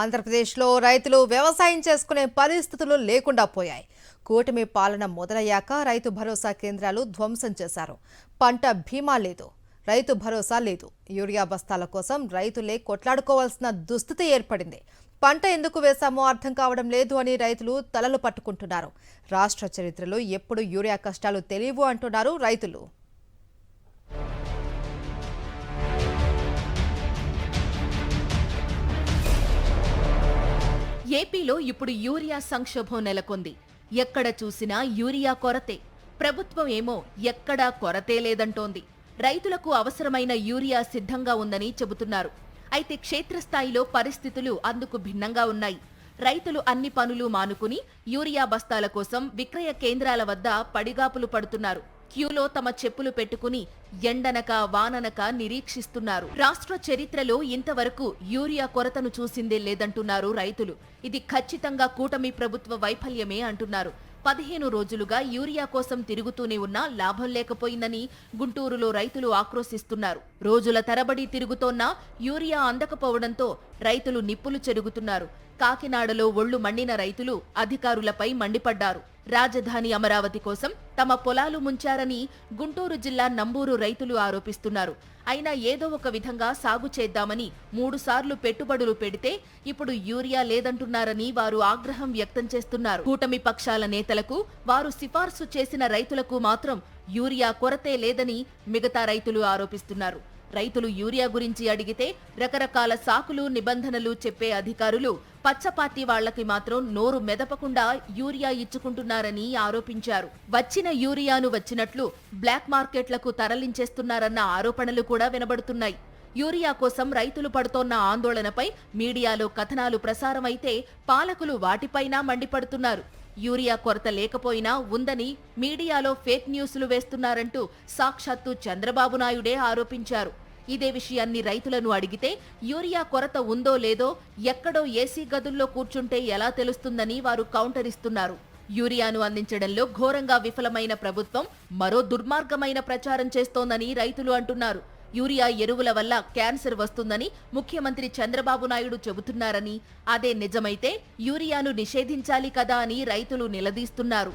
ఆంధ్రప్రదేశ్లో రైతులు వ్యవసాయం చేసుకునే పరిస్థితులు లేకుండా పోయాయి. కూటమి పాలన మొదలయ్యాక రైతు భరోసా కేంద్రాలు ధ్వంసం చేశారు. పంట బీమా లేదు, రైతు భరోసా లేదు. యూరియా బస్తాల కోసం రైతులే కొట్లాడుకోవాల్సిన దుస్థితి ఏర్పడింది. పంట ఎందుకు వేశామో అర్థం కావడం లేదు అని రైతులు తలలు పట్టుకుంటున్నారు. రాష్ట్ర చరిత్రలో ఎప్పుడు యూరియా కష్టాలు తెలియవు అంటున్నారు రైతులు. ఏపీలో ఇప్పుడు యూరియా సంక్షోభం నెలకొంది. ఎక్కడ చూసినా యూరియా కొరతే. ప్రభుత్వం ఏమో ఎక్కడా కొరతే లేదంటోంది. రైతులకు అవసరమైన యూరియా సిద్ధంగా ఉందని చెబుతున్నారు. అయితే క్షేత్రస్థాయిలో పరిస్థితులు అందుకు భిన్నంగా ఉన్నాయి. రైతులు అన్ని పనులు మానుకుని యూరియా బస్తాల కోసం విక్రయ కేంద్రాల వద్ద పడిగాపులు పడుతున్నారు. క్యూలో తమ చెప్పులు పెట్టుకుని ఎండనక వాననక నిరీక్షిస్తున్నారు. రాష్ట్ర చరిత్రలో ఇంతవరకు యూరియా కొరతను చూసిందే లేదంటున్నారు రైతులు. ఇది ఖచ్చితంగా కూటమి ప్రభుత్వ వైఫల్యమే అంటున్నారు. 15 రోజులుగా యూరియా కోసం తిరుగుతూనే ఉన్నా లాభం లేకపోయిందని గుంటూరులో రైతులు ఆక్రోశిస్తున్నారు. రోజుల తరబడి తిరుగుతోన్నా యూరియా అందకపోవడంతో రైతులు నిప్పులు చెరుగుతున్నారు. కాకినాడలో ఒళ్లు మండిన రైతులు అధికారులపై మండిపడ్డారు. రాజధాని అమరావతి కోసం తమ పొలాలు ముంచారని గుంటూరు జిల్లా నంబూరు రైతులు ఆరోపిస్తున్నారు. అయినా ఏదో ఒక విధంగా సాగు చేద్దామని 3 సార్లు పెట్టుబడులు పెడితే ఇప్పుడు యూరియా లేదంటున్నారని వారు ఆగ్రహం వ్యక్తం చేస్తున్నారు. కూటమి పక్షాల నేతలకు, వారు సిఫార్సు చేసిన రైతులకు మాత్రం యూరియా కొరతే లేదని మిగతా రైతులు ఆరోపిస్తున్నారు. రైతులు యూరియా గురించి అడిగితే రకరకాల సాకులు, నిబంధనలు చెప్పే అధికారులు పచ్చపార్టీ వాళ్లకి మాత్రం నోరు మెదపకుండా యూరియా ఇచ్చుకుంటున్నారని ఆరోపించారు. వచ్చిన యూరియాను వచ్చినట్లు బ్లాక్ మార్కెట్లకు తరలించేస్తున్నారన్న ఆరోపణలు కూడా వినబడుతున్నాయి. యూరియా కోసం రైతులు పడుతోన్న ఆందోళనపై మీడియాలో కథనాలు ప్రసారమైతే పాలకులు వాటిపైనా మండిపడుతున్నారు. యూరియా కొరత లేకపోయినా ఉందని మీడియాలో ఫేక్ న్యూస్లు వేస్తున్నారంటూ సాక్షాత్తు చంద్రబాబు నాయుడే ఆరోపించారు. ఇదే విషయాన్ని రైతులను అడిగితే యూరియా కొరత ఉందో లేదో ఎక్కడో ఏసీ గదుల్లో కూర్చుంటే ఎలా తెలుస్తుందని వారు కౌంటర్ ఇస్తున్నారు. యూరియాను అందించడంలో ఘోరంగా విఫలమైన ప్రభుత్వం మరో దుర్మార్గమైన ప్రచారం చేస్తోందని రైతులు అంటున్నారు. యూరియా ఎరువుల వల్ల క్యాన్సర్ వస్తుందని ముఖ్యమంత్రి చంద్రబాబు నాయుడు చెబుతున్నారని, అదే నిజమైతే యూరియాను నిషేధించాలి కదా అని రైతులు నిలదీస్తున్నారు.